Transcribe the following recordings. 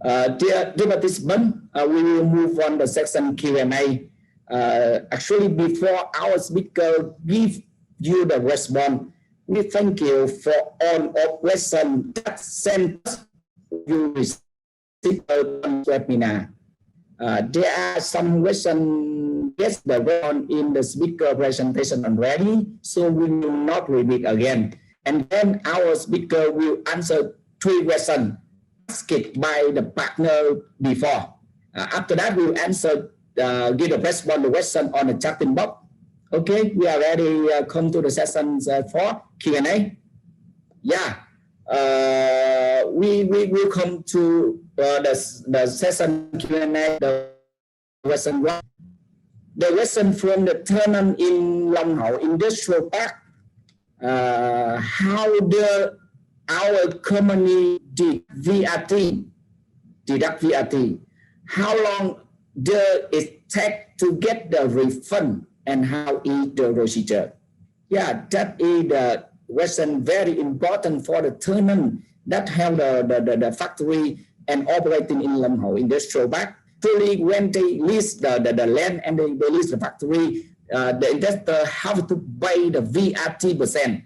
Dear participants, we will move on the section Q&A. Actually, before our speaker give you the response, we thank you for all of questions that sent you receive on webinar. There are some questions get the response in the speaker presentation already, so we will not repeat again. And then our speaker will answer 3 questions asked by the partner before. After that, we will answer, give the response the question on the chatting box. Okay, we are ready. Come to the sessions for Q&A. Yeah, we will come to the session Q&A. The question 1. The question from the tenant in Long Hậu Industrial Park. How our company deduct VAT? How long does it take to get the refund, and how is the procedure? Yeah, that is the question very important for the tenant that have the factory and operating in Long Hậu Industrial Park. Truly, when they lease the land and they lease the factory, the investor have to pay the VAT %,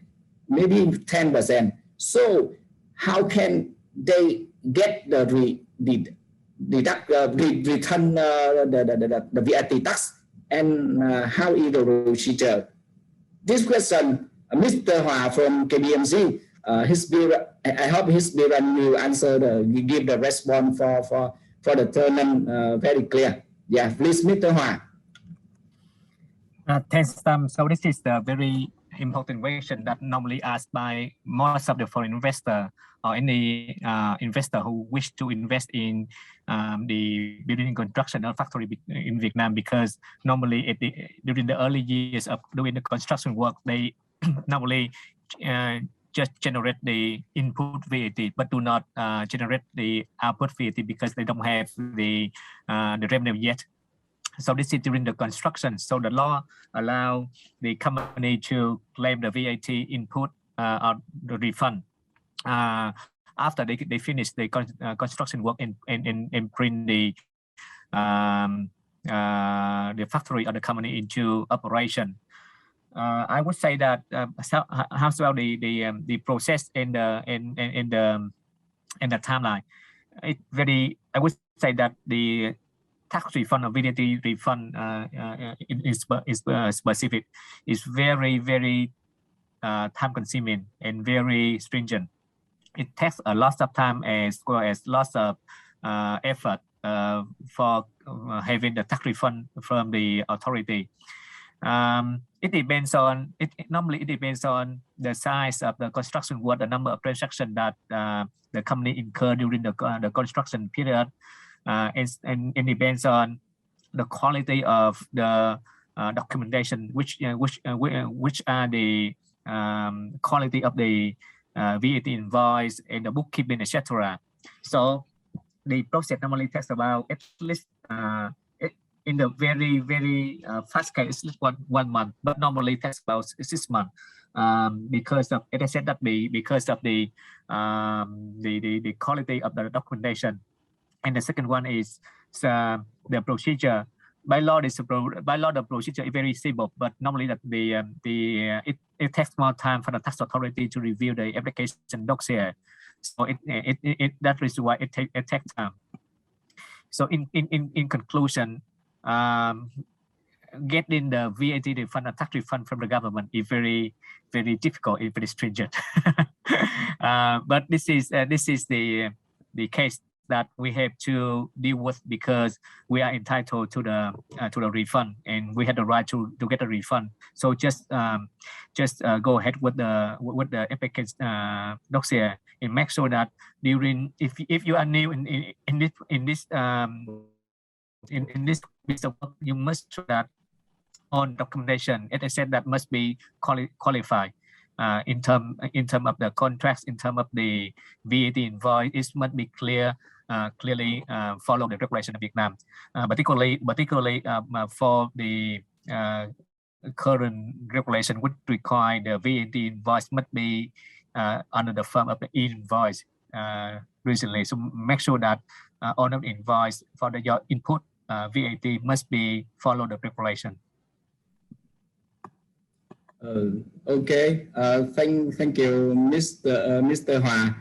maybe 10%. So how can they get the return the VAT tax, and how is the procedure? This question, Mr. Hòa from KBMC, I hope his parent will answer give the response for the tenant very clear. Yeah, please, Mr. Hòa. Thanks, Sam. So this is the very important question that normally asked by most of the foreign investor or any investor who wish to invest in the building construction or factory in Vietnam, because normally during the early years of doing the construction work, they normally just generate the input VAT, but do not generate the output VAT because they don't have the revenue yet. So this is during the construction. So the law allow the company to claim the VAT input or the refund after they finish the construction work and bring the factory or the company into operation. I would say that how well the process and the timeline. I would say that the tax refund or VAT refund is specific. It's very time consuming and very stringent. It takes a lot of time as well as lots of effort for having the tax refund from the authority. It depends on normally it depends on the size of the construction work, the number of transactions that the company incur during the construction period, and it depends on the quality of the documentation, which are the quality of the VAT invoice and the bookkeeping, etc. So the process normally takes about at least in the very fast case, it's 1 month, but normally it takes about 6 months because of, as I said, that because of the quality of the documentation. And the second one is the procedure. By law, the procedure is very simple, but normally that it takes more time for the tax authority to review the application dossier. So that is why it takes time. So in conclusion, getting the VAT refund or tax refund from the government is very difficult, it's very stringent. But this is the case that we have to deal with, because we are entitled to the refund and we have the right to get a refund. So just go ahead with the application dossier and make sure that during if you are new in this piece of work, you must show that on documentation, as I said, that must be qualified. In term of the contracts, in term of the VAT invoice, it must be clearly follow the regulation of Vietnam. Particularly for the current regulation, would require the VAT invoice must be under the form of the invoice recently. So make sure that on an invoice for your input VAT must be follow the regulation. Okay, thank you, Mr. Hòa.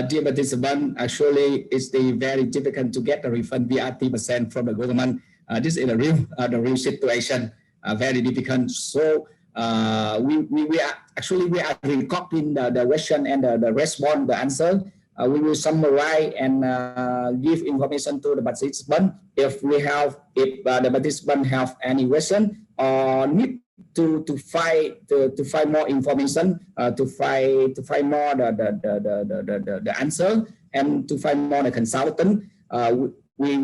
Dear participant, actually, it's very difficult to get a refund VAT % from the government. This is the real situation, very difficult. So we are recording the question and the response, the answer. We will summarize and give information to the participant. If the participant have any question or need to find more information, to find more the answer, and to find more the consultant, we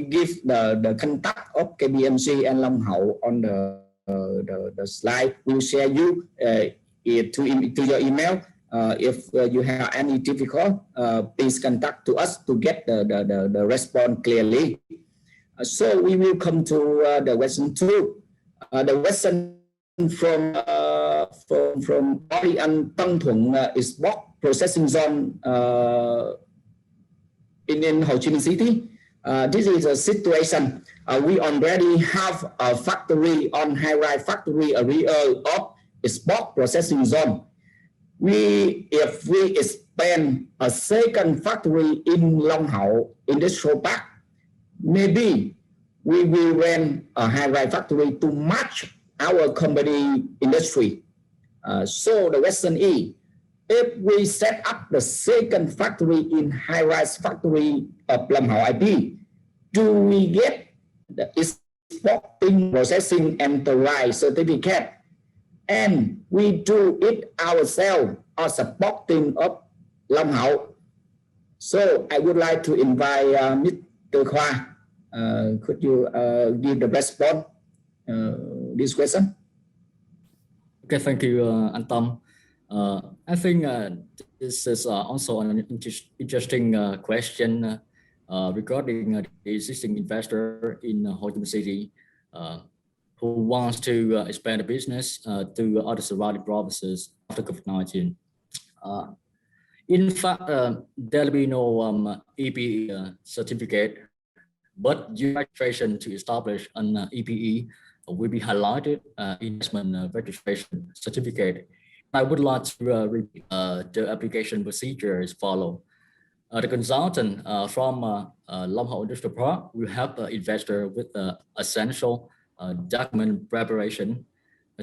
give the contact of KPMG and Long Hậu on the slide. We'll share you to your email. If you have any difficult, please contact to us to get the response clearly. So we will come to the question 2. The question from Orion Tân Thuận is Box Processing Zone in Ho Chi Minh City. This is a situation. We already have a factory on high-rise factory area of Box Processing Zone. If we expand a second factory in Long Hậu Industrial Park, maybe we will rent a high-rise factory to match our company industry. So the question is, if we set up the second factory in high-rise factory of Long Hậu IP, do we get the exporting processing enterprise certificate? And we do it ourselves or supporting of Long Hậu? So I would like to invite Mr. Khoa. Could you give the response this question? Okay, thank you, anh Tâm. I think this is also an interesting question regarding the existing investor in Ho Chi Minh City who wants to expand the business to other surrounding provinces after COVID-19. In fact, there will be no EPE certificate, but your registration to establish an EPE will be highlighted investment registration certificate. I would like to repeat the application procedure as follows. The consultant from Long Hậu Industrial Park will help the investor with essential document preparation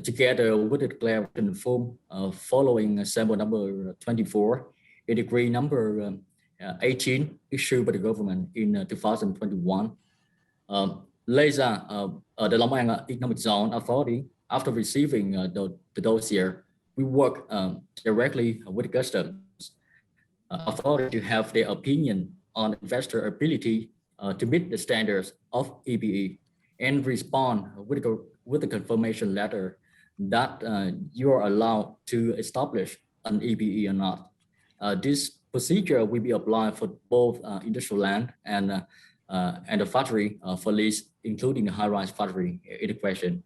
together with the declaration form following sample number 24 in degree number 18 issued by the government in 2021. Later, the Long An Economic Zone Authority, after receiving the dossier, we work directly with the customs authority to have their opinion on investor ability to meet the standards of EPE and respond with the confirmation letter that you are allowed to establish an EPE or not. This procedure will be applied for both industrial land and the factory for lease, including the high-rise factory in the question.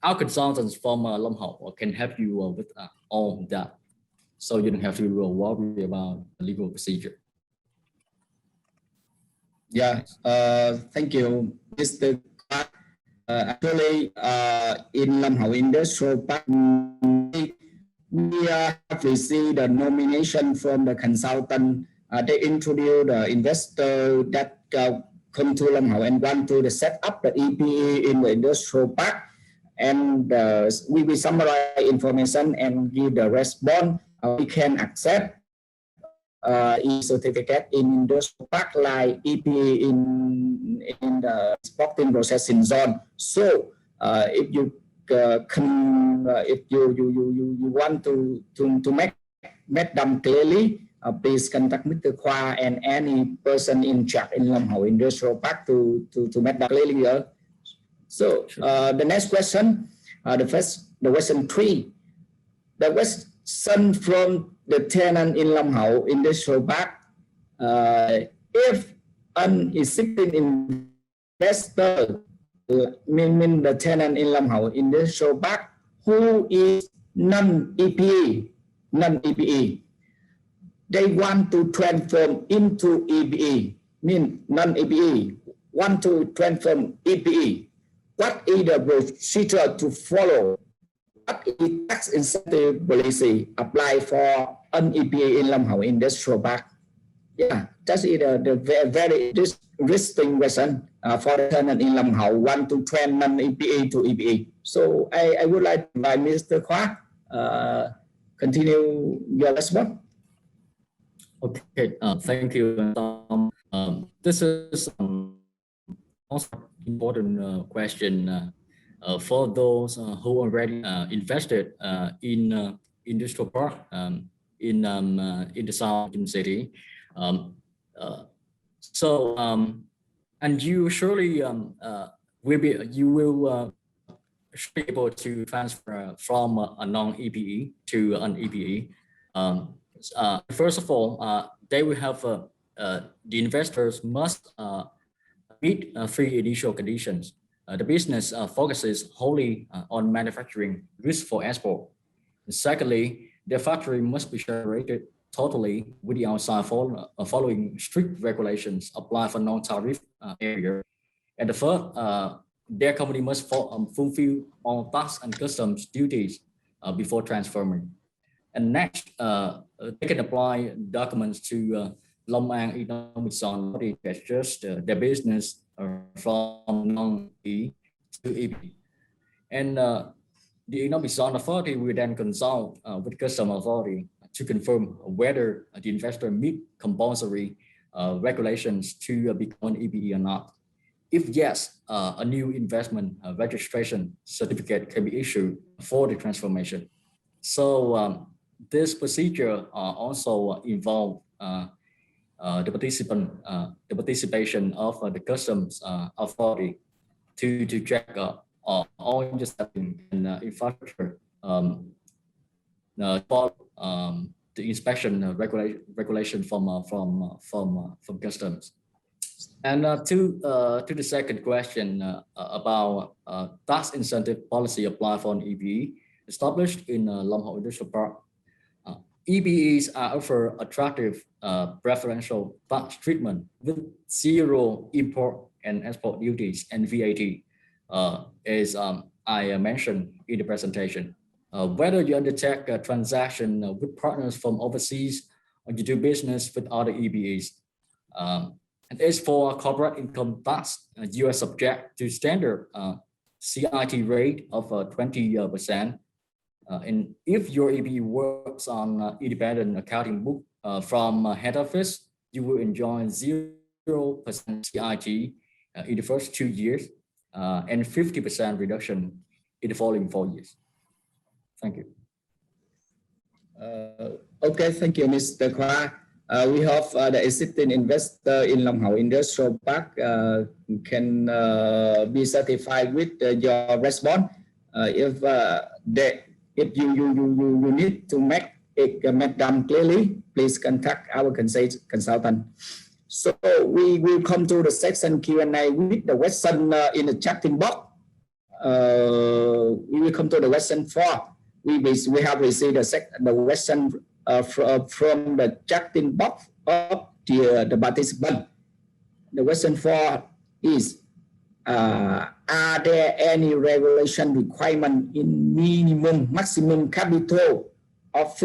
Our consultants from Long Hậu can help you with all that, so you don't have to worry about the legal procedure. Yeah, thank you, Mr. Actually, in Long Hậu Industrial Park, we have received a nomination from the consultant. They introduce the investor that come to Long Hậu and want to set up the EPE in the industrial park. And we will summarize information and give the response. We can accept e-certificate in industrial park like EPE in the exporting processing zone. So if you want to make them clearly, please contact Mr. Khoa and any person in charge in Long Hậu Industrial Park to make that clearly. So the next question, the question 3, the question from the tenant in Long Hậu Industrial Park. If an existing investor, meaning the tenant in Long Hậu Industrial Park, who is non-EPE, they want to transform into EBE, mean non-EBE, want to transform EBE. What is the procedure to follow? What is tax incentive policy apply for an EBE in Long Hậu Industrial Park? Yeah, that is the very interesting question for the tenant in Long Hậu want to transform non-EBE to EBE. So I would like to invite Mr. Khoa continue your response. Okay, thank you, Tom. This is also important question for those who already invested in industrial park in the southern city. And you surely will be able to transfer from a non-EBE to an EBE. First of all, they will have the investors must meet three initial conditions. The business focuses wholly on manufacturing goods for export. And secondly, the factory must be separated totally with the outside following strict regulations applied for non-tariff area. And the third, their company must fulfill all tax and customs duties before transferring. And next, they can apply documents to Long An Economic Zone to adjust their business from non-EBE to EBE. And the Economic Zone Authority will then consult with Customs Authority to confirm whether the investor meet compulsory regulations to become an EBE or not. If yes, a new investment registration certificate can be issued for the transformation. So this procedure also involve the participation of the Customs Authority to check all the steps in infrastructure for the inspection regulation from Customs. And to the second question about tax incentive policy applied for an EBE established in Long Hậu Industrial Park. EBEs are offer attractive preferential tax treatment with zero import and export duties and VAT, as I mentioned in the presentation. Whether you undertake a transaction with partners from overseas or you do business with other EBEs. And as for corporate income tax, you are subject to standard CIT rate of 20%. And if your EBE works on independent accounting book from head office, you will enjoy 0% CIT in the first 2 years and 50% reduction in the following 4 years. Thank you. Okay, thank you, Mr. Khoa. We hope the existing investor in Long Hậu Industrial Park can be satisfied with your response. If you need to make it done clearly, please contact our consultant. So we will come to the section Q&A with the question in the chatting box. We will come to the question 4. We have received the question from the chatting box of the participant. The question 4 is, are there any regulation requirement in maximum capital of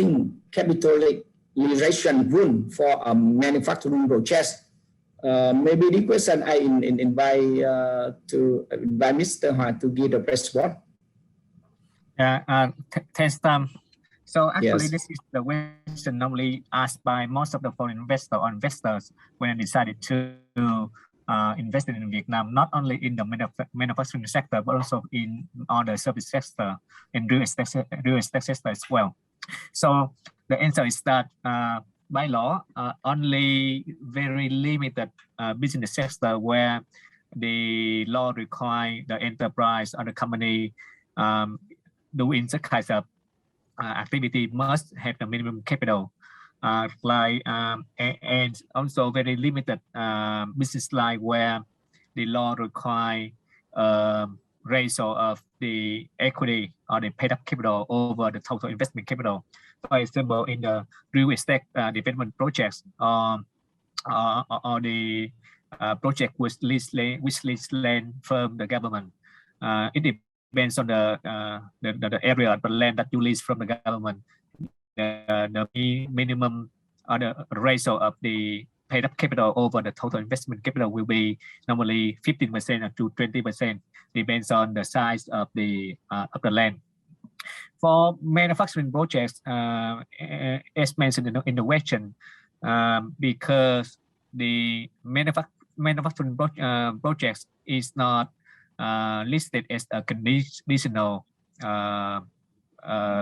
capitalization rule for a manufacturing process? Maybe the question I invite Mr. Hoa to give the response. Thanks, Tom. So actually, Yes. This is the question normally asked by most of the foreign investors when they decided to invest in Vietnam, not only in the manufacturing sector, but also in other service sector and real estate sector as well. So the answer is that by law, only very limited business sector where the law require the enterprise or the company doing such kind of activity must have the minimum capital, and also very limited business line where the law require ratio of the equity or the paid up capital over the total investment capital. for example, in the real estate development projects or the project which lease land from the government. It depends on the area of the land that you lease from the government. The minimum or the ratio of the paid up capital over the total investment capital will be normally 15% to 20%, depends on the size of the land. For manufacturing projects, as mentioned in the question, because the manufacturing projects is not listed as a conditional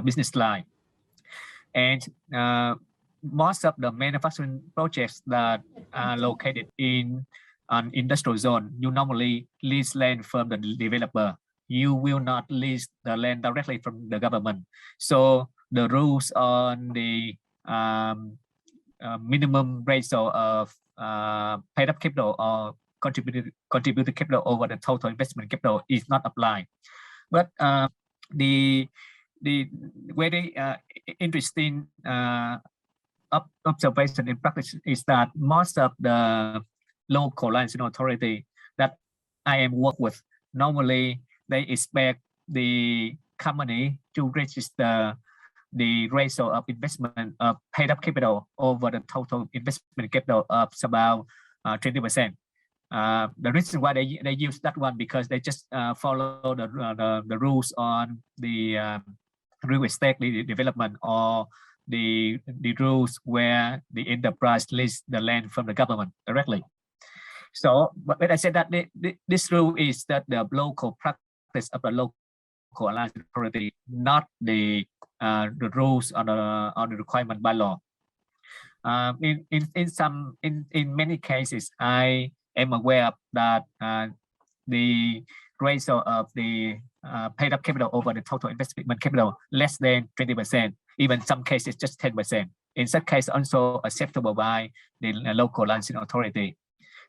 business line, and most of the manufacturing projects that are located in an industrial zone, you normally lease land from the developer. You will not lease the land directly from the government. So the rules on the minimum ratio of paid up capital or contributed capital over the total investment capital is not applied. But the very interesting observation in practice is that most of the local licensing authority that I am work with, normally they expect the company to register the ratio of investment of paid up capital over the total investment capital of about 20%. The reason why they use that one, because they just follow the rules on the real estate development or the rules where the enterprise leases the land from the government directly. So, but when I said that this rule is that the local practice of the local alliance authority, not the rules or the requirement by law. In many cases, I am aware of that the ratio of the paid up capital over the total investment capital less than 20%, even some cases just 10%. In such case, also acceptable by the local licensing authority.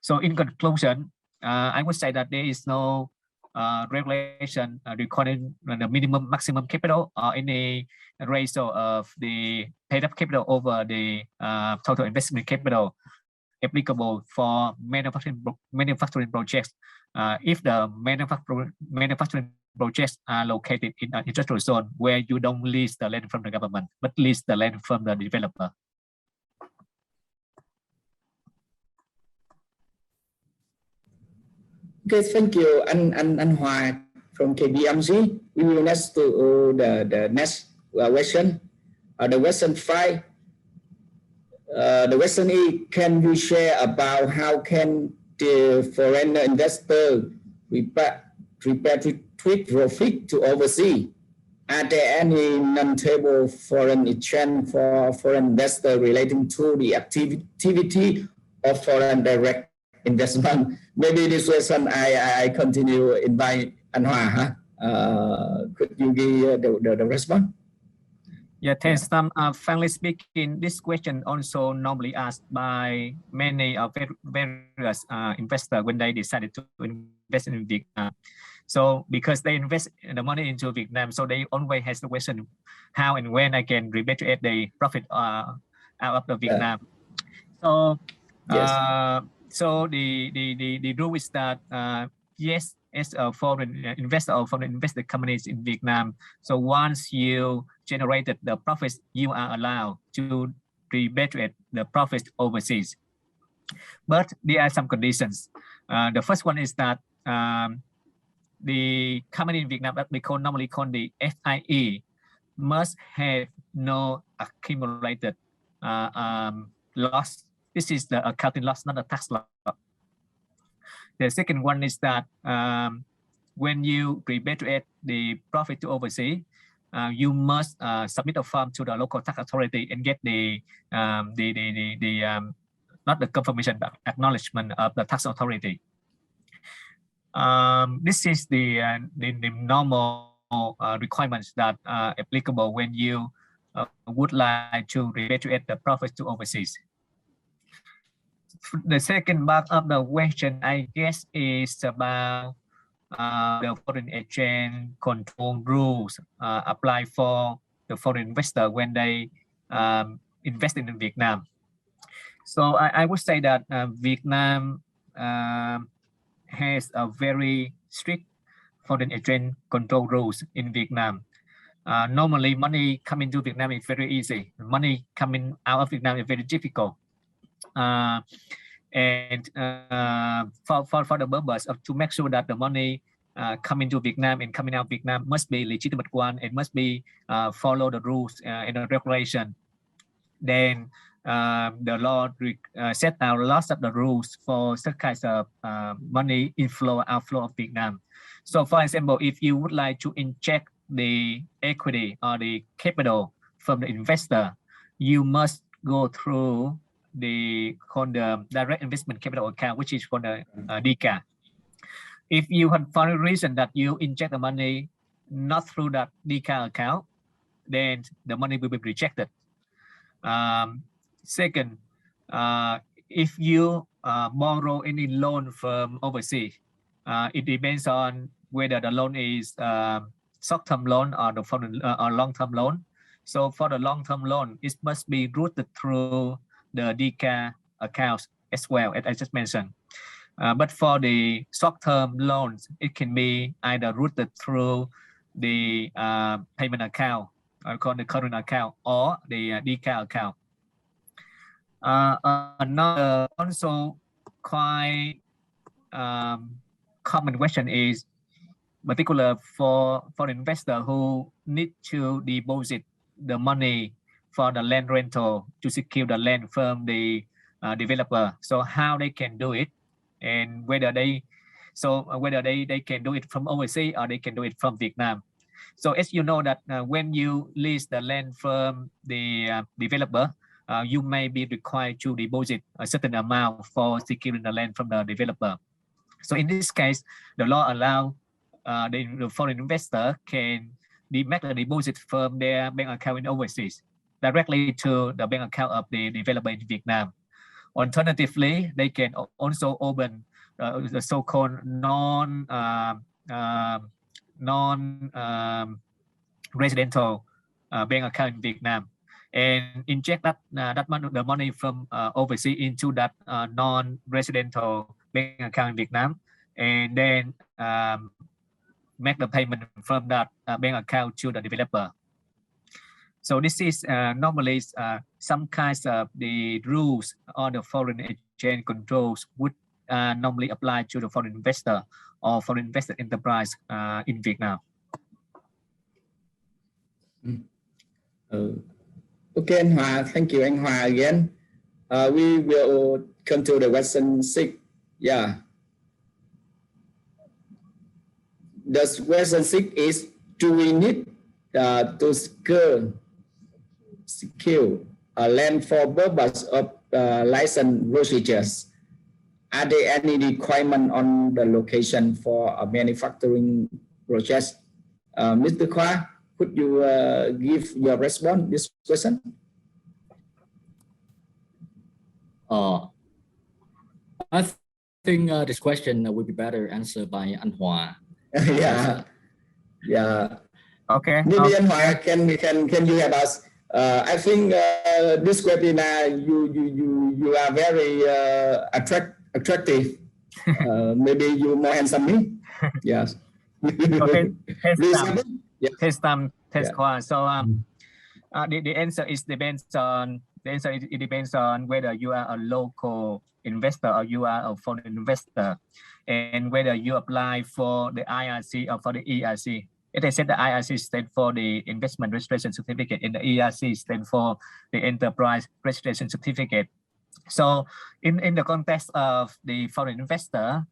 So in conclusion, I would say that there is no regulation requiring the minimum maximum capital or any ratio of the paid up capital over the total investment capital applicable for manufacturing projects. If the manufacturing projects are located in an industrial zone where you don't lease the land from the government, but lease the land from the developer. Okay, thank you, Anh Hòa from KPMG. We will next to the next question. The question 5. The question is, can you share about how can the foreign investor repatriate profit to overseas? Are there any non-table foreign exchange for foreign investor relating to the activity of foreign direct investment? Maybe this question I continue invite Anh Hòa. Could you give the response? Yeah, thanks. Frankly speaking, this question also normally asked by many various investors when they decided to invest in Vietnam. So because they invest the money into Vietnam, so they always has the question, how and when I can repatriate the profit out of the Vietnam. So yes. So the rule is that yes, as a foreign investor or foreign invested companies in Vietnam, so once you generated the profits, you are allowed to repatriate the profits overseas. But there are some conditions. The first one is that the company in Vietnam that we normally call the FIE must have no accumulated loss. This is the accounting loss, not a tax loss. The second one is that when you repatriate the profit to overseas, you must submit a form to the local tax authority and get the not the confirmation but acknowledgement of the tax authority. This is the normal requirements that are applicable when you would like to repatriate the profits to overseas. The second part of the question, I guess, is about the foreign exchange control rules apply for the foreign investor when they investing in Vietnam. So I would say that Vietnam has a very strict foreign exchange control rules in Vietnam. Normally, money coming to Vietnam is very easy. Money coming out of Vietnam is very difficult. And for the purpose of to make sure that the money coming to Vietnam and coming out of Vietnam must be legitimate one, and must be follow the rules and the regulation. Then the law set out lots of the rules for such kinds of money inflow, outflow of Vietnam. So for example, if you would like to inject the equity or the capital from the investor, you must go through the direct investment capital account, which is called the DCA. If you have for a reason that you inject the money not through that DCA account, then the money will be rejected. Second, if you borrow any loan from overseas, it depends on whether the loan is short-term loan or the long-term loan. So for the long-term loan, it must be routed through the DCA accounts as well, as I just mentioned. But for the short-term loans, it can be either routed through the payment account, called the current account, or the DCA account. Another also quite common question is particular for investor who need to deposit the money for the land rental to secure the land from the developer. So how they can do it, and whether they can do it from overseas or they can do it from Vietnam. So as you know that when you lease the land from the developer, you may be required to deposit a certain amount for securing the land from the developer. So in this case, the law allows the foreign investor can make a deposit from their bank account in overseas directly to the bank account of the developer in Vietnam. Alternatively, they can also open the so-called non-residential bank account in Vietnam, and inject the money from overseas into that non-residential bank account in Vietnam, and then make the payment from that bank account to the developer. So this is normally some kinds of the rules on the foreign exchange controls would normally apply to the foreign investor or foreign invested enterprise in Vietnam. Okay, anh Hòa, thank you, anh Hòa again. We will come to the question 6. Yeah. The question 6 is: do we need to secure a land for purpose of license procedures? Are there any requirement on the location for a manufacturing project? Mr. Khoa, could you give your response to this question? I think this question will be better answered by Anh Hòa. Yeah. Okay. Maybe Anh Hòa, can you help us? I think this question you are very attractive. Maybe you more handsome me. Yes. Okay. Test time. Yeah. So the answer depends on whether you are a local investor or you are a foreign investor, and whether you apply for the IRC or for the ERC. As I said, the IRC stands for the Investment Registration Certificate, and the ERC stands for the Enterprise Registration Certificate. So in the context of the foreign investor,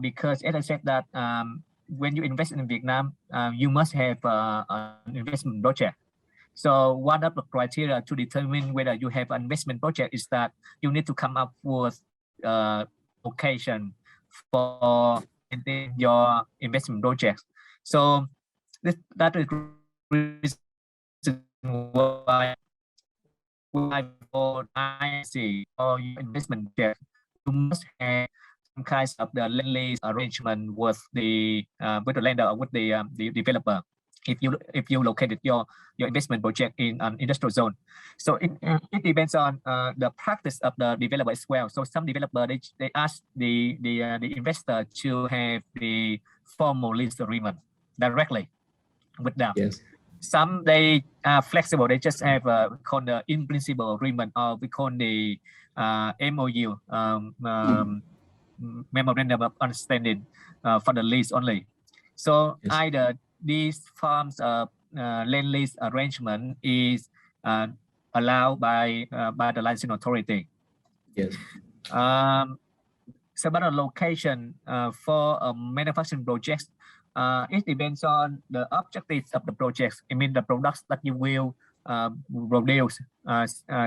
because as I said that when you invest in Vietnam, you must have an investment project. So one of the criteria to determine whether you have an investment project is that you need to come up with location for your investment projects. So that is reason why for IC or your investment project, you must have some kinds of the land lease arrangement with the lender or with the developer. if you located your investment project in an industrial zone. So it depends on the practice of the developer as well. So some developer they ask the investor to have the formal lease agreement directly with them. Yes. Some they are flexible. They just have called the in principle agreement, or we call the MOU, memorandum of understanding for the lease only. So Yes. either these forms of land lease arrangement is allowed by the licensing authority. Yes. So about the location for manufacturing projects, it depends on the objectives of the projects. I mean the products that you will produce.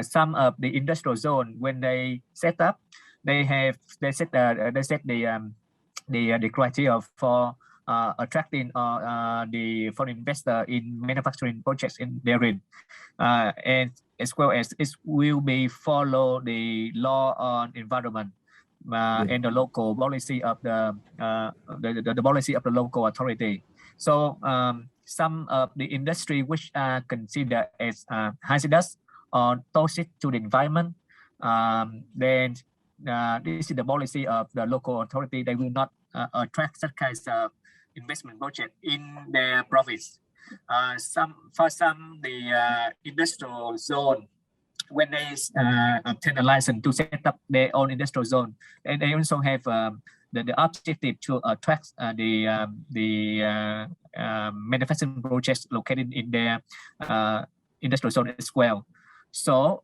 Some of the industrial zone, when they set up, they set the criteria for attracting the foreign investor in manufacturing projects in therein, and as well as it will be follow the law on environment and the local policy of the policy of the local authority. So some of the industry which are considered as hazardous or toxic to the environment, then this is the policy of the local authority. They will not attract such kinds of investment project in their province. For some the industrial zone, when they obtain a license to set up their own industrial zone, and they also have the objective to attract the manufacturing projects located in their industrial zone as well. So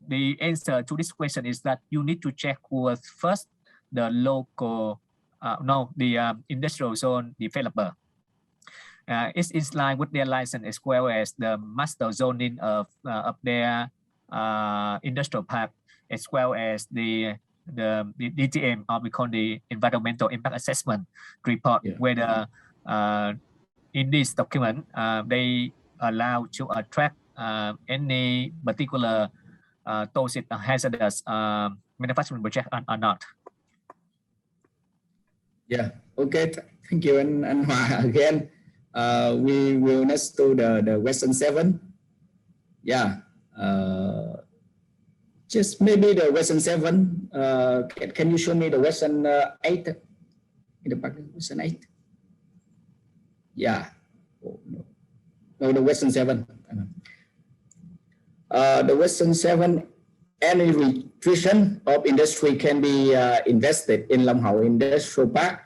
the answer to this question is that you need to check with first the local, the industrial zone developer. It's in line with their license as well as the master zoning of their industrial park, as well as the DTM, or we call the environmental impact assessment report, whether in this document they allow to attract any particular toxic or hazardous manufacturing project or not. Yeah. Okay. Thank you, and Hòa again. We will next to the question 7. Yeah. Just maybe the question 7. Can you show me the question 8? In the back, question 8. Yeah. Oh, no, the question 7. The question 7. Any restriction of industry can be invested in Long Hậu Industrial Park.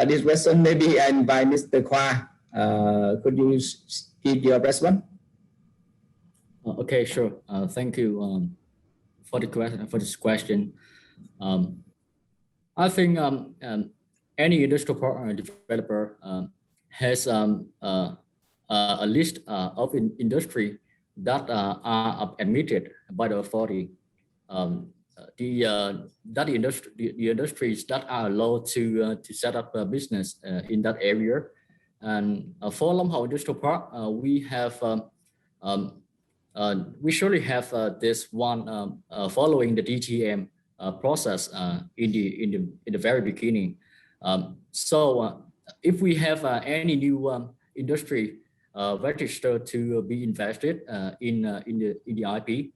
This question maybe I invite Mr. Khoa. Could you give your response? Okay, sure. Thank you for the question. For this question, I think any industrial partner developer has a list of industry that are admitted by the authority. The industries that are allowed to set up a business in that area. And for Long Hậu Industrial Park, we have we surely have this one following the DTM process in the very beginning. So if we have any new industry registered to be invested in the IP,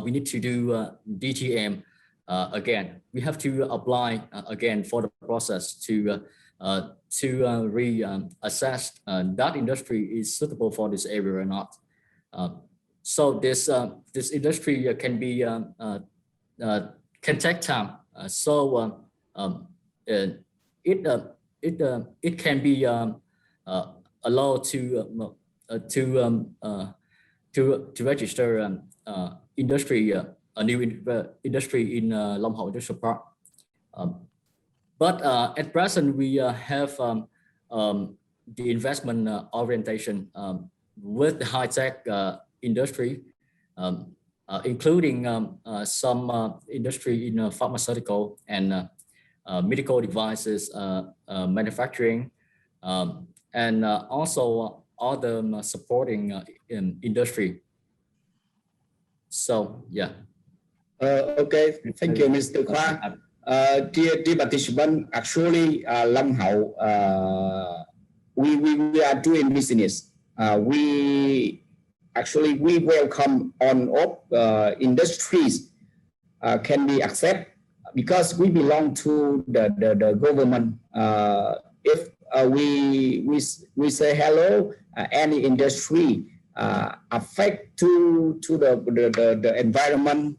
we need to do DTM again. We have to apply again for the process to reassess that industry is suitable for this area or not. So this industry can be can take time. So it can be allowed to register industry a new industry in Long Hậu Industrial Park. But at present we have the investment orientation with the high-tech industry, including some industry in pharmaceutical and medical devices manufacturing, and also other supporting industry. So yeah. Okay, thank you, Mr. Khoa. Dear participant, actually Long Hậu we are doing business. We welcome on-off industries can be accepted because we belong to the government. If we say hello, any industry affect to the environment,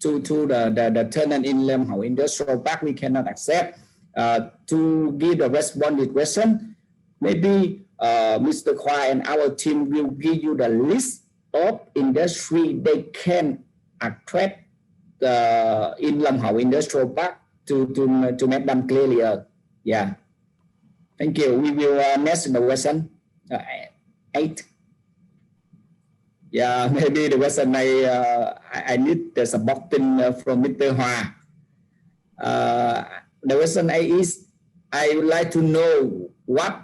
to the tenant in Long Hậu Industrial Park, we cannot accept. To give the responded question, maybe Mr. Khoa and our team will give you the list of industry they can attract in Long Hậu Industrial Park to make them clear. Yeah. Thank you. We will next the question 8. Yeah, maybe the question I need the supporting from Mr. Hoa. The question 8 is, I would like to know what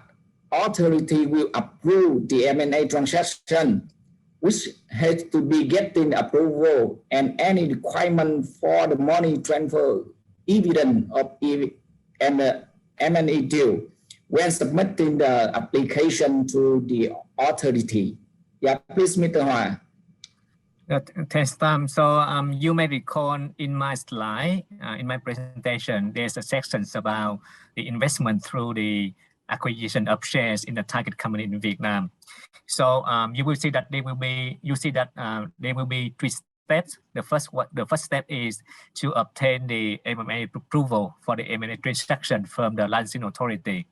authority will approve the M&A transaction, which has to be getting approval, and any requirement for the money transfer evidence of an M&A deal when submitting the application to the authority. Yeah, please, Mr. Hoa. Thanks, Tom. So you may recall in my slide, in my presentation, there's a section about the investment through the acquisition of shares in the target company in Vietnam. So you will see that there will be 3 steps. The first step is to obtain the M&A approval for the M&A transaction from the licensing authority.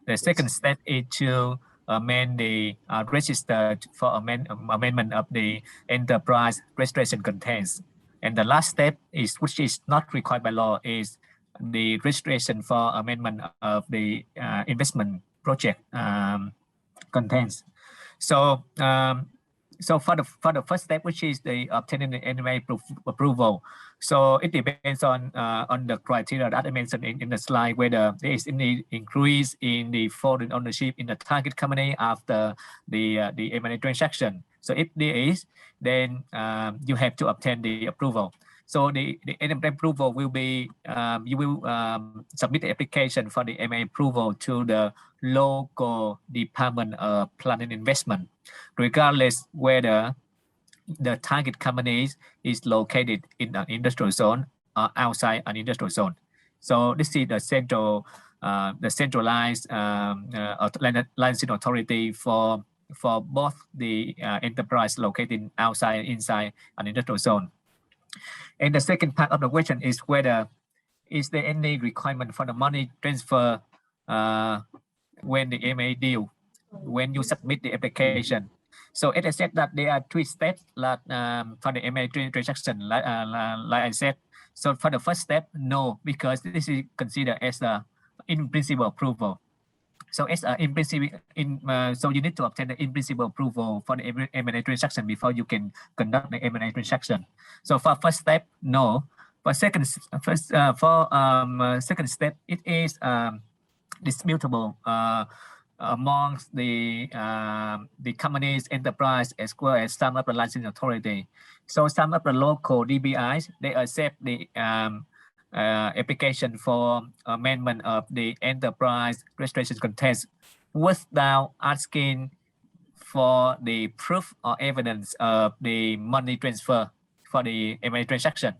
The second step is to amend the register for amendment of the enterprise registration contents. And the last step is, which is not required by law, is the registration for amendment of the investment project contents. So for the first step, which is the obtaining the M&A approval, so it depends on the criteria that I mentioned in the slide, whether there is any increase in the foreign ownership in the target company after the M&A transaction. So if there is, then you have to obtain the approval. So the M&A approval will be, you will submit the application for the M&A approval to the local Department of Planning Investment, regardless whether the target company is located in an industrial zone or outside an industrial zone. So this is the centralized licensing authority for both the enterprise located outside and inside an industrial zone. And the second part of the question is whether is there any requirement for the money transfer when the M&A deal, when you submit the application. So as I said that there are 3 steps for the M&A transaction, like I said. So for the first step, no, because this is considered as a in principle approval. So as in principle, so you need to obtain the in principle approval for the M&A transaction before you can conduct the M&A transaction. So for first step, no. For second step, it is disputable amongst the company's enterprise as well as some of the licensing authority. So some of the local DBIs, they accept the application for amendment of the enterprise registration contents without asking for the proof or evidence of the money transfer for the M&A transaction.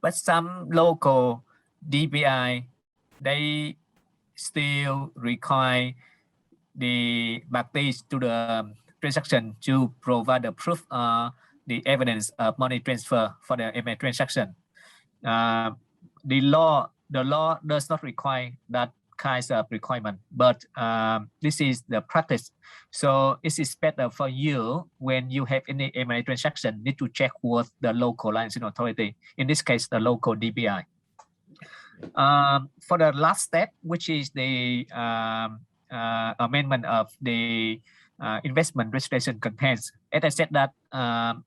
But some local DBI, they still require the parties to the transaction to provide the proof or the evidence of money transfer for the M&A transaction. The law does not require that kind of requirement, but this is the practice. So it is better for you when you have any M&A transaction, need to check with the local licensing authority, in this case, the local DBI. For the last step, which is the amendment of the investment registration contents, as I said that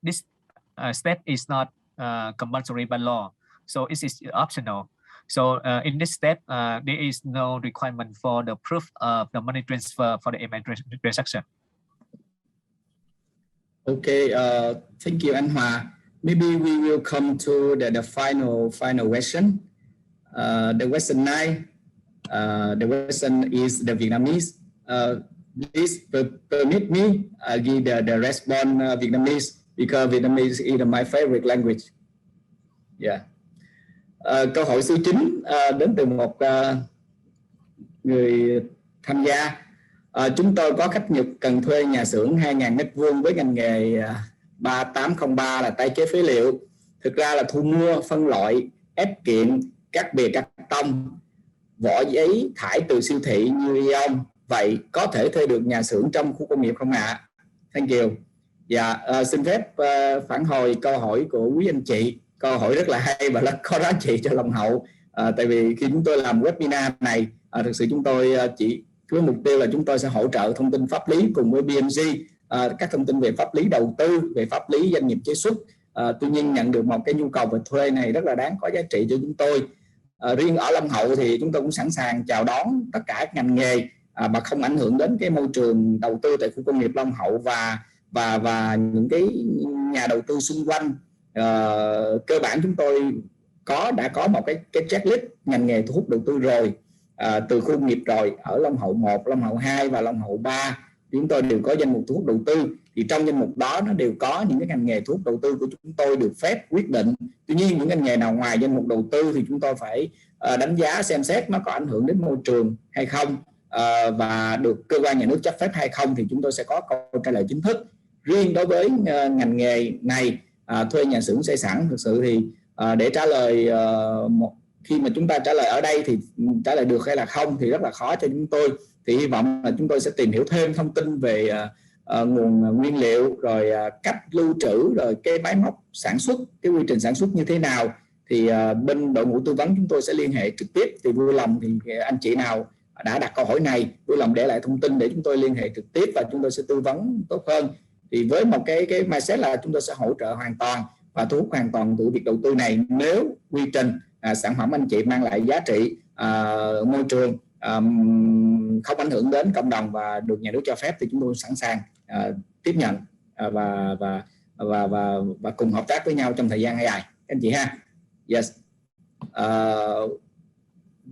this step is not compulsory by law, so it is optional. So in this step, there is no requirement for the proof of the money transfer for the M&A transaction. Okay, thank you, Anh Hoa. Maybe we will come to the final question. The question 9. The question is the Vietnamese. Please permit me give the response Vietnamese because Vietnamese is my favorite language. Yeah. Câu hỏi số 9 đến từ một người tham gia. Chúng tôi có khách Nhật cần thuê nhà xưởng 2.000 m² với ngành nghề 3803 là tái chế phế liệu. Thực ra là thu mua, phân loại, ép kiện, cắt bìa cắt tông, vỏ giấy thải từ siêu thị như ion. Vậy có thể thuê được nhà xưởng trong khu công nghiệp không ạ? Thank you. Dạ, xin phép phản hồi câu hỏi của quý anh chị. Câu hỏi rất là hay và rất có giá trị cho Long Hậu. Tại vì khi chúng tôi làm webinar này, thực sự chúng tôi chỉ với mục tiêu là chúng tôi sẽ hỗ trợ thông tin pháp lý cùng với BNG, các thông tin về pháp lý đầu tư, về pháp lý doanh nghiệp chế xuất. Tuy nhiên nhận được một cái nhu cầu về thuê này rất là đáng có giá trị cho chúng tôi. Riêng ở Long Hậu thì chúng tôi cũng sẵn sàng chào đón tất cả các ngành nghề mà không ảnh hưởng đến cái môi trường đầu tư tại khu công nghiệp Long Hậu và những cái nhà đầu tư xung quanh. Cơ bản chúng tôi đã có một cái checklist ngành nghề thu hút đầu tư rồi, từ khu công nghiệp rồi. Ở Long Hậu 1, Long Hậu 2 và Long Hậu 3 chúng tôi đều có danh mục thu hút đầu tư. Thì trong danh mục đó nó đều có những cái ngành nghề thu hút đầu tư của chúng tôi được phép quyết định. Tuy nhiên những ngành nghề nào ngoài danh mục đầu tư thì chúng tôi phải đánh giá xem xét nó có ảnh hưởng đến môi trường hay không, và được cơ quan nhà nước cấp phép hay không thì chúng tôi sẽ có câu trả lời chính thức. Riêng đối với ngành nghề này, thuê nhà xưởng xây sẵn, thực sự thì để trả lời khi mà chúng ta trả lời ở đây thì trả lời được hay là không thì rất là khó cho chúng tôi. Thì hy vọng là chúng tôi sẽ tìm hiểu thêm thông tin về nguồn nguyên liệu, rồi cách lưu trữ, rồi cái máy móc sản xuất, cái quy trình sản xuất như thế nào. Thì bên đội ngũ tư vấn chúng tôi sẽ liên hệ trực tiếp. Thì vui lòng thì anh chị nào đã đặt câu hỏi này vui lòng để lại thông tin để chúng tôi liên hệ trực tiếp và chúng tôi sẽ tư vấn tốt hơn. Thì với một cái mindset là chúng tôi sẽ hỗ trợ hoàn toàn và thu hút hoàn toàn từ việc đầu tư này nếu quy trình sản phẩm anh chị mang lại giá trị môi trường, không ảnh hưởng đến cộng đồng và được nhà nước cho phép thì chúng tôi sẵn sàng tiếp nhận và cùng hợp tác với nhau trong thời gian dài anh chị ha. Yes.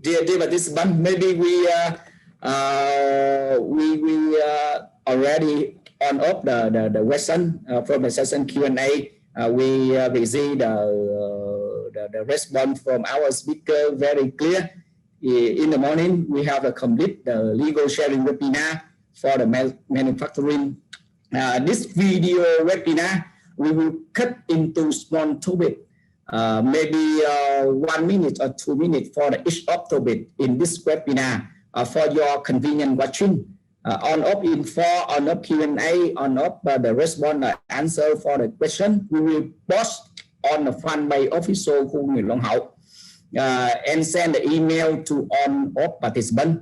Dear participants, maybe we already on off the question from the session Q&A. We receive the response from our speaker very clear. In the morning, we have a complete legal sharing webinar for the manufacturing. This video webinar, we will cut into small topics, maybe 1 minute or 2 minutes for each of topic in this webinar for your convenient watching. On off info, on off Q&A, on off the response answer for the question, we will post on the fanpage official khu công nghiệp Long Hậu and send the email to on off participants.